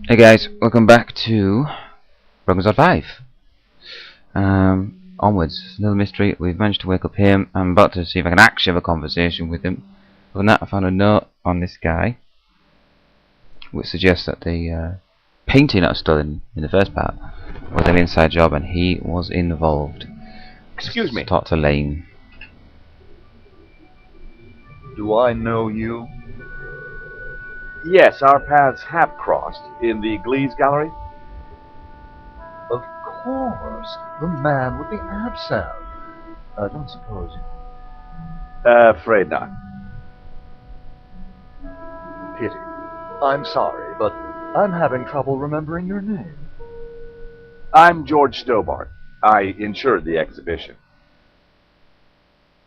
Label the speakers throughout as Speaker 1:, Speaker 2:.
Speaker 1: Hey guys, welcome back to Broken Sword 5. Onwards, another mystery. We've managed to wake up him. I'm about to see if I can actually have a conversation with him. Other than that, I found a note on this guy which suggests that the painting that was stolen in the first part was an inside job and he was involved.
Speaker 2: Excuse me.
Speaker 1: Talk to Lane.
Speaker 3: Do I know you?
Speaker 2: Yes, our paths have crossed in the Glee's Gallery.
Speaker 3: Of course, the man with the absinthe. I don't suppose you...
Speaker 2: Afraid not.
Speaker 3: Pity. I'm sorry, but I'm having trouble remembering your name.
Speaker 2: I'm George Stobart. I insured the exhibition.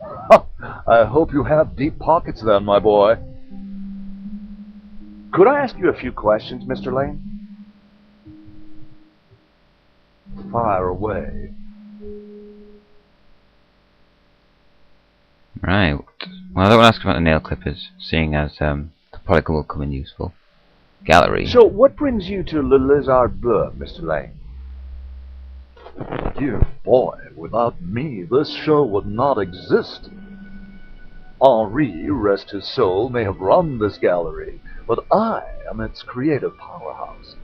Speaker 3: I hope you have deep pockets then, my boy.
Speaker 2: Could I ask you a few questions, Mr. Lane?
Speaker 3: Fire away.
Speaker 1: Right. Well, I don't want to ask about the nail clippers, seeing as the polygon will come in useful. Gallery.
Speaker 2: So, what brings you to Le Lézard Bleu, Mr. Lane?
Speaker 3: Dear boy, without me, this show would not exist. Henri, rest his soul, may have run this gallery, but I am its creative powerhouse.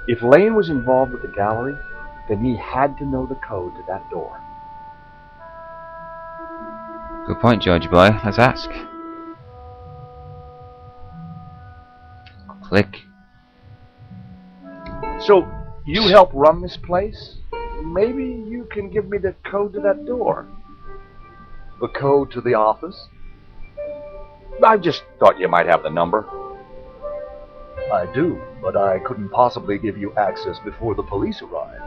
Speaker 2: If Lane was involved with the gallery, then he had to know the code to that door.
Speaker 1: Good point, Georgie boy. Let's ask. Click.
Speaker 2: So, you help run this place? Maybe you can give me the code to that door.
Speaker 3: The code to the office?
Speaker 2: I just thought you might have the number.
Speaker 3: I do, but I couldn't possibly give you access before the police arrive.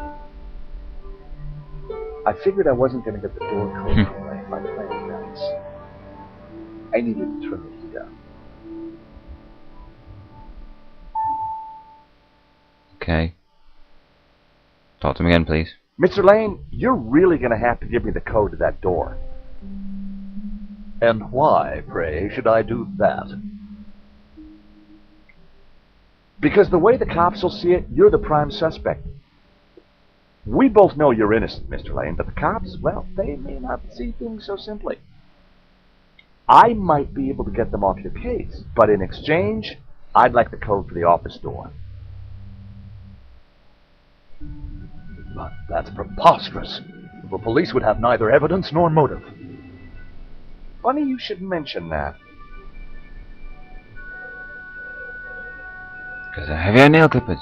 Speaker 2: I figured I wasn't going to get the door code from Lane by playing nice. I needed to turn the heat up.
Speaker 1: Okay. Talk to him again, please.
Speaker 2: Mr. Lane, you're really going to have to give me the code to that door.
Speaker 3: And why, pray, should I do that?
Speaker 2: Because the way the cops will see it, you're the prime suspect. We both know you're innocent, Mr. Lane, but the cops, well, they may not see things so simply. I might be able to get them off your case, but in exchange, I'd like the code for the office door.
Speaker 3: But that's preposterous. The police would have neither evidence nor motive.
Speaker 2: Funny you should mention that.
Speaker 1: Because I have your nail clippers.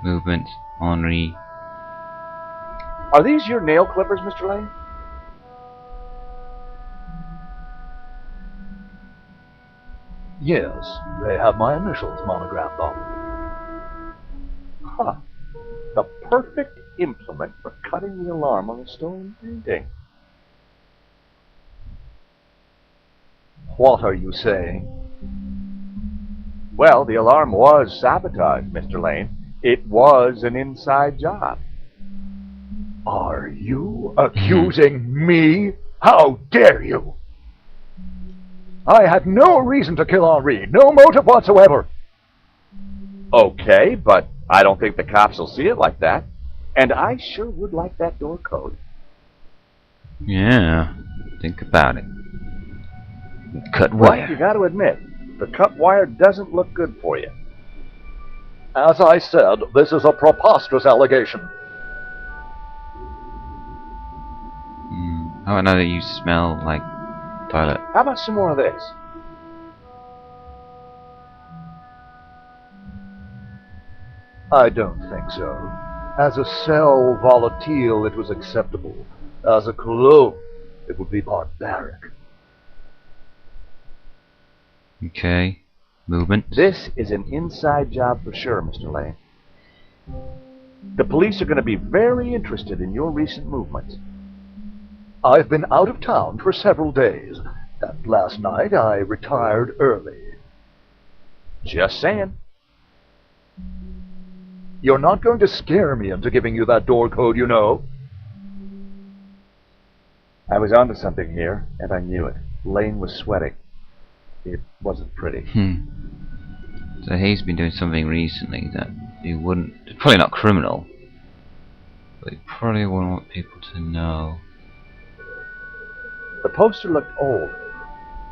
Speaker 1: Movement. Henri.
Speaker 2: Are these your nail clippers, Mr. Lane?
Speaker 3: Yes, they have my initials monographed on them.
Speaker 2: Huh. The perfect implement for cutting the alarm on a stolen painting.
Speaker 3: What are you saying?
Speaker 2: Well, the alarm was sabotaged, Mr. Lane. It was an inside job.
Speaker 3: Are you accusing me? How dare you? I had no reason to kill Henri, no motive whatsoever.
Speaker 2: Okay, but I don't think the cops will see it like that. And I sure would like that door code.
Speaker 1: Yeah. Think about it. Cut
Speaker 2: But
Speaker 1: wire.
Speaker 2: you got to admit, the cut wire doesn't look good for you.
Speaker 3: As I said, this is a preposterous allegation.
Speaker 1: How about now that you smell like toilet?
Speaker 2: How about some more of this?
Speaker 3: I don't think so. As a sal volatile, it was acceptable. As a cologne, it would be barbaric.
Speaker 1: Okay. Movement.
Speaker 2: This is an inside job for sure, Mr. Lane. The police are going to be very interested in your recent movements.
Speaker 3: I've been out of town for several days, and last night I retired early.
Speaker 2: Just saying.
Speaker 3: You're not going to scare me into giving you that door code, you know.
Speaker 2: I was onto something here, and I knew it. Lane was sweating. It wasn't pretty.
Speaker 1: So he's been doing something recently that he wouldn't... It's probably not criminal, but he probably wouldn't want people to know.
Speaker 2: The poster looked old.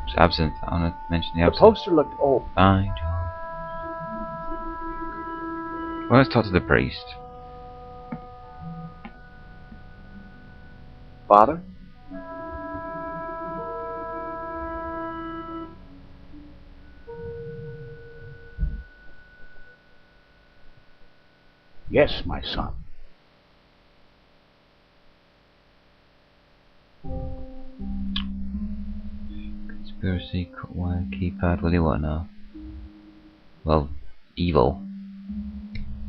Speaker 1: It's absinthe. I want to mention the
Speaker 2: The
Speaker 1: absinthe.
Speaker 2: poster looked old.
Speaker 1: Fine, John. Well, let's talk to the priest.
Speaker 2: Father?
Speaker 4: Yes, my son.
Speaker 1: Conspiracy, cut wire, keypad. What do you want to know? Well, evil.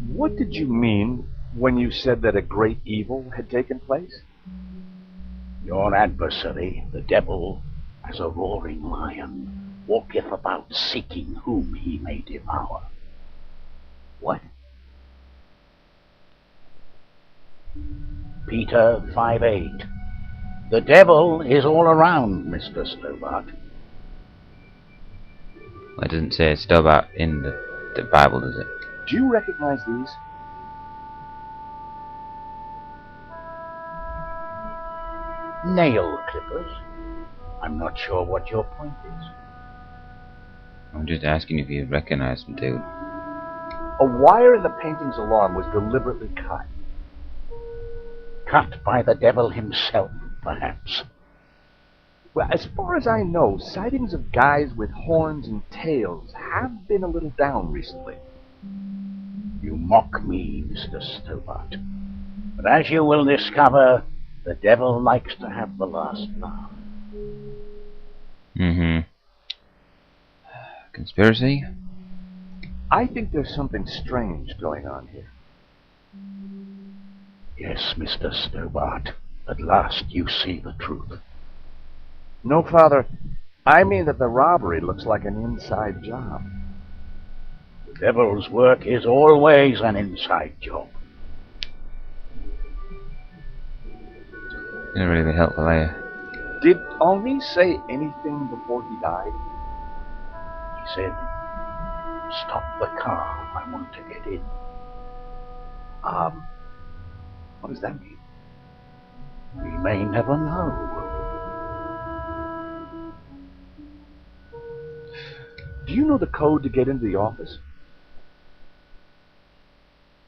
Speaker 2: What did you mean when you said that a great evil had taken place?
Speaker 4: Your adversary, the devil, as a roaring lion, walketh about seeking whom he may devour. What? Peter 5:8. The devil is all around, Mr. Stobart.
Speaker 1: It doesn't say Stobart in the Bible, does it?
Speaker 2: Do you recognize these?
Speaker 4: Nail clippers. I'm not sure what your point is.
Speaker 1: I'm just asking if you recognize them, dude.
Speaker 2: A wire in the painting's alarm was deliberately cut.
Speaker 4: Cut by the devil himself, perhaps.
Speaker 2: Well, as far as I know, sightings of guys with horns and tails have been a little down recently.
Speaker 4: You mock me, Mr. Stobart. But as you will discover, the devil likes to have the last laugh.
Speaker 1: Conspiracy?
Speaker 2: I think there's something strange going on here.
Speaker 4: Yes, Mr. Stobart. At last you see the truth.
Speaker 2: No, Father. I mean that the robbery looks like an inside job.
Speaker 4: The devil's work is always an inside job.
Speaker 1: Didn't really help, are you?
Speaker 2: Did Henri say anything before he died?
Speaker 4: He said, "Stop the car. I want to get in."
Speaker 2: What does that mean?
Speaker 4: We may never know.
Speaker 2: Do you know the code to get into the office?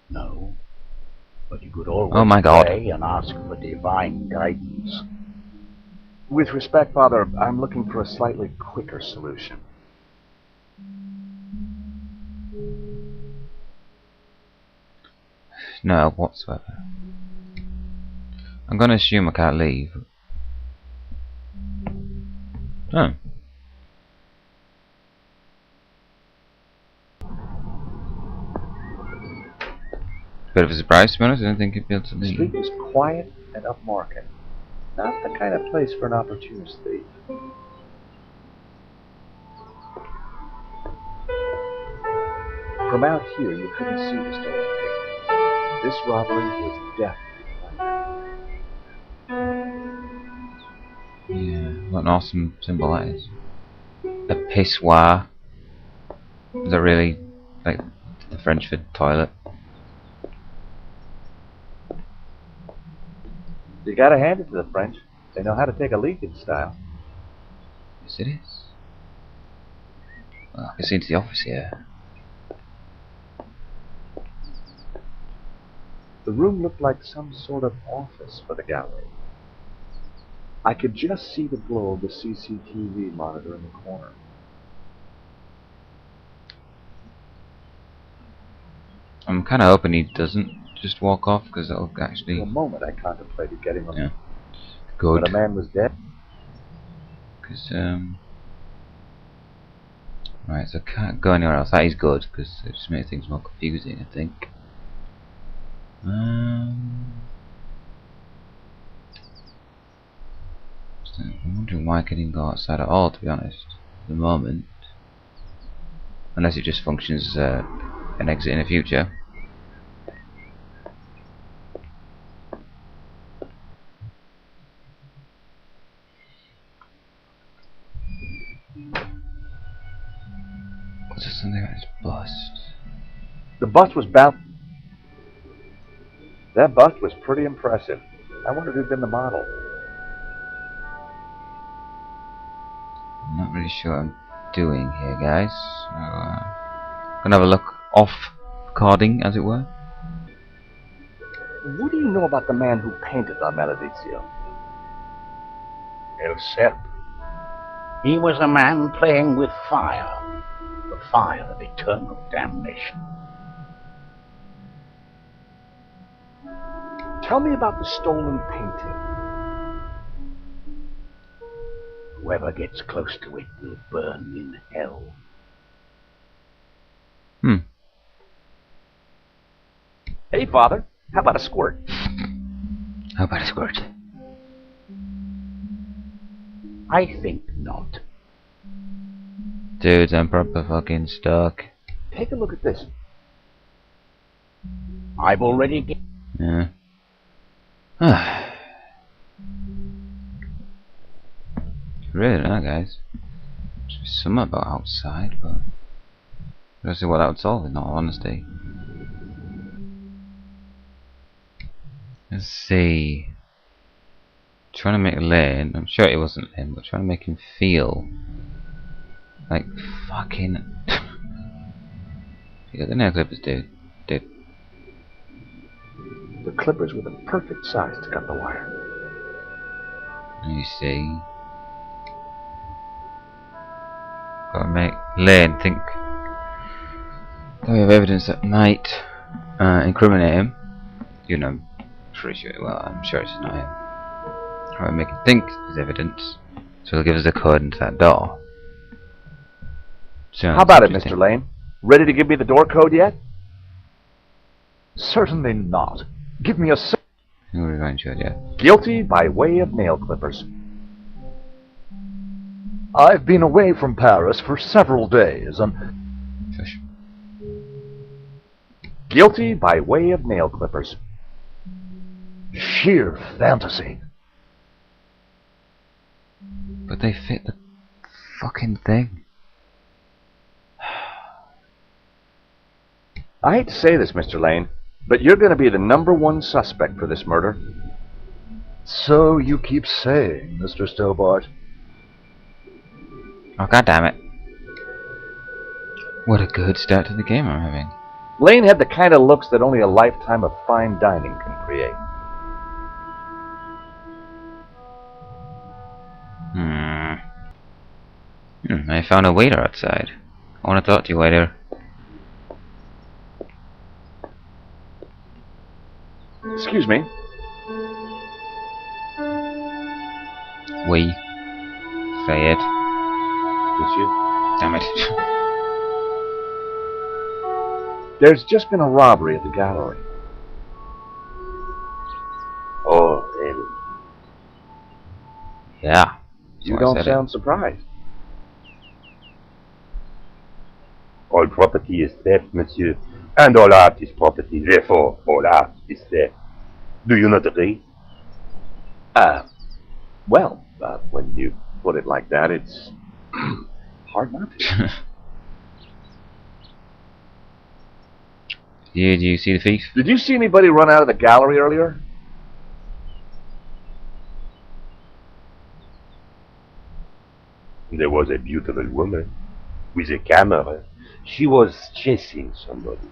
Speaker 4: No. But you could always
Speaker 1: Oh my God.
Speaker 4: pray and ask for divine guidance.
Speaker 2: With respect, Father, I'm looking for a slightly quicker solution.
Speaker 1: No, whatsoever. I'm gonna assume I can't leave. Oh. Bit of a surprise, to be honest. I didn't think you'd be able to
Speaker 2: The
Speaker 1: leave.
Speaker 2: street is quiet and upmarket. Not the kind of place for an opportunist thief. From out here, you couldn't see the stolen painting. This robbery was definitely planned.
Speaker 1: Yeah, what an awesome symbol that is. A pissoir. Is that really like the French for toilet?
Speaker 2: You gotta hand it to the French. They know how to take a leak in style.
Speaker 1: Yes, it is. Well, I can see into the office here.
Speaker 2: The room looked like some sort of office for the gallery. I could just see the glow of the CCTV monitor in the corner.
Speaker 1: I'm kind of hoping he doesn't just walk off, because that'll
Speaker 2: For
Speaker 1: actually
Speaker 2: a moment, I contemplated getting him.
Speaker 1: Yeah. good.
Speaker 2: But a man was dead.
Speaker 1: Because right, so I can't go anywhere else. That is good, because it just makes things more confusing, I think. So I'm wondering why I couldn't go outside at all, to be honest, at the moment. Unless it just functions as an exit in the future. Was there something about his bust?
Speaker 2: The bust was bound. That bust was pretty impressive. I wonder who'd been the model.
Speaker 1: I'm not really sure what I'm doing here, guys. So, gonna have a look off recording, as it were.
Speaker 2: What do you know about the man who painted La Maledizione?
Speaker 4: El Serp. He was a man playing with fire, the fire of eternal damnation.
Speaker 2: Tell me about the stolen painting.
Speaker 4: Whoever gets close to it will burn in hell.
Speaker 2: Hey, Father, how about a squirt?
Speaker 1: How about a squirt?
Speaker 4: I think not.
Speaker 1: Dudes, I'm proper fucking stuck.
Speaker 2: Take a look at this.
Speaker 4: I've already get.
Speaker 1: Yeah. Really don't know, guys. There's something about outside, but I don't see what that would solve, in all honesty. Let's see. Trying to make Lane, I'm sure it wasn't him, but trying to make him feel like fucking. You got the nail clippers, dude.
Speaker 2: The clippers were the perfect size to cut the wire.
Speaker 1: Let me see. Gotta make Lane think that we have evidence that might incriminate him. You know, I'm pretty sure. Well, I'm sure it's not him. Gotta make him think there's evidence, so he'll give us a code into that door.
Speaker 2: How about it, Mr. Lane? Ready to give me the door code yet?
Speaker 3: Certainly not. Give me a
Speaker 1: Who are we going to yet?
Speaker 2: Guilty by way of nail clippers.
Speaker 3: I've been away from Paris for several days, and
Speaker 1: Shush.
Speaker 2: Guilty by way of nail clippers.
Speaker 3: sheer fantasy.
Speaker 1: But they fit the fucking thing.
Speaker 2: I hate to say this, Mr. Lane, but you're going to be the #1 suspect for this murder.
Speaker 3: So you keep saying, Mr. Stobart.
Speaker 1: Oh, god damn it. What a good start to the game I'm having.
Speaker 2: Lane had the kind of looks that only a lifetime of fine dining can create.
Speaker 1: I found a waiter outside. I want to talk to you, waiter.
Speaker 2: Excuse me.
Speaker 1: We. Say it.
Speaker 2: Monsieur?
Speaker 1: Damn it.
Speaker 2: There's just been a robbery at the gallery.
Speaker 5: Oh, really?
Speaker 1: Yeah.
Speaker 2: You
Speaker 1: So I
Speaker 2: don't
Speaker 1: said
Speaker 2: sound surprised.
Speaker 5: All property is theft, monsieur, and all art is property. Therefore, all art is theft. Do you not agree?
Speaker 2: Well, when you put it like that, it's hard not to.
Speaker 1: Did you see the thief?
Speaker 2: Did you see anybody run out of the gallery earlier?
Speaker 5: There was a beautiful woman with a camera. She was chasing somebody.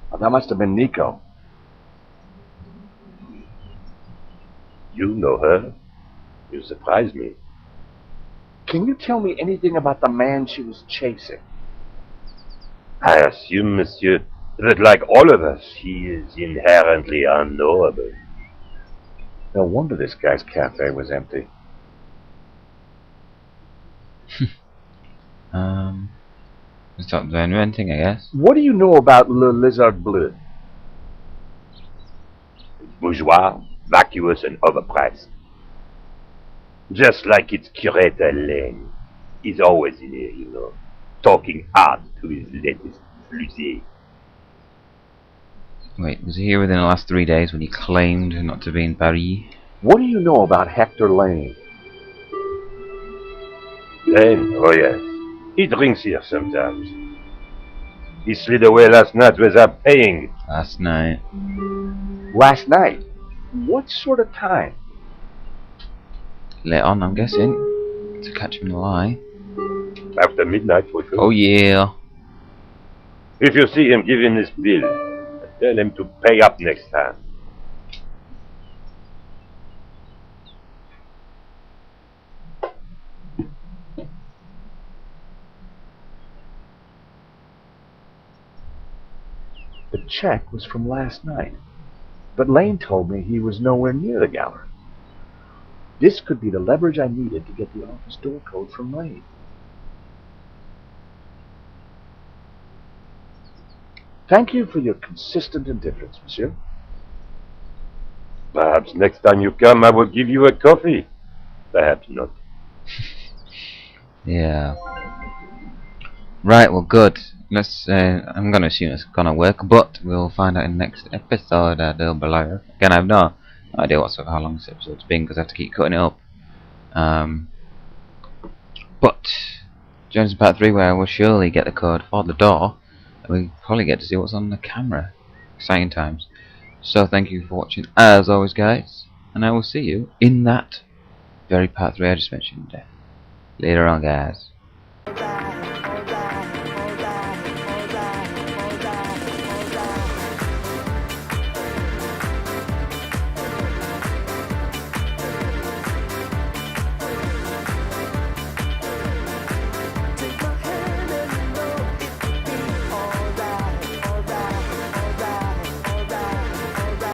Speaker 2: Well, that must have been Nico.
Speaker 5: You know her? You surprise me.
Speaker 2: Can you tell me anything about the man she was chasing?
Speaker 5: I assume, monsieur, that like all of us, he is inherently unknowable.
Speaker 2: No wonder this guy's cafe was empty.
Speaker 1: Stop inventing, I guess.
Speaker 2: What do you know about Le Lizard Bleu?
Speaker 5: Bourgeois, vacuous, and overpriced. Just like its curator Lane. He's always in here, you know, talking hard to his latest flusée.
Speaker 1: Wait, was he here within the last 3 days when he claimed not to be in Paris?
Speaker 2: What do you know about Hector Lane?
Speaker 5: Lane? Oh yes. He drinks here sometimes. He slid away last night without paying.
Speaker 1: Last night.
Speaker 2: Last night? What sort of time?
Speaker 1: Late on, I'm guessing. To catch him in the lie.
Speaker 5: After midnight for sure.
Speaker 1: Oh yeah.
Speaker 5: If you see him, give him this bill. Tell him to pay up next time.
Speaker 2: The check was from last night, but Lane told me he was nowhere near the gallery. This could be the leverage I needed to get the office door code from Lane. Thank you for your consistent indifference, monsieur.
Speaker 5: Perhaps next time you come, I will give you a coffee. Perhaps not.
Speaker 1: Yeah. Right, well, good. Let's. I'm gonna assume it's gonna work, but we'll find out in the next episode down below. Again, I have no idea how long this episode's been because I have to keep cutting it up. But join us in part 3 where I will surely get the code for the door, and we'll probably get to see what's on the camera. Exciting times. So thank you for watching, as always, guys, and I will see you in that very part 3 I just mentioned. Later on, guys.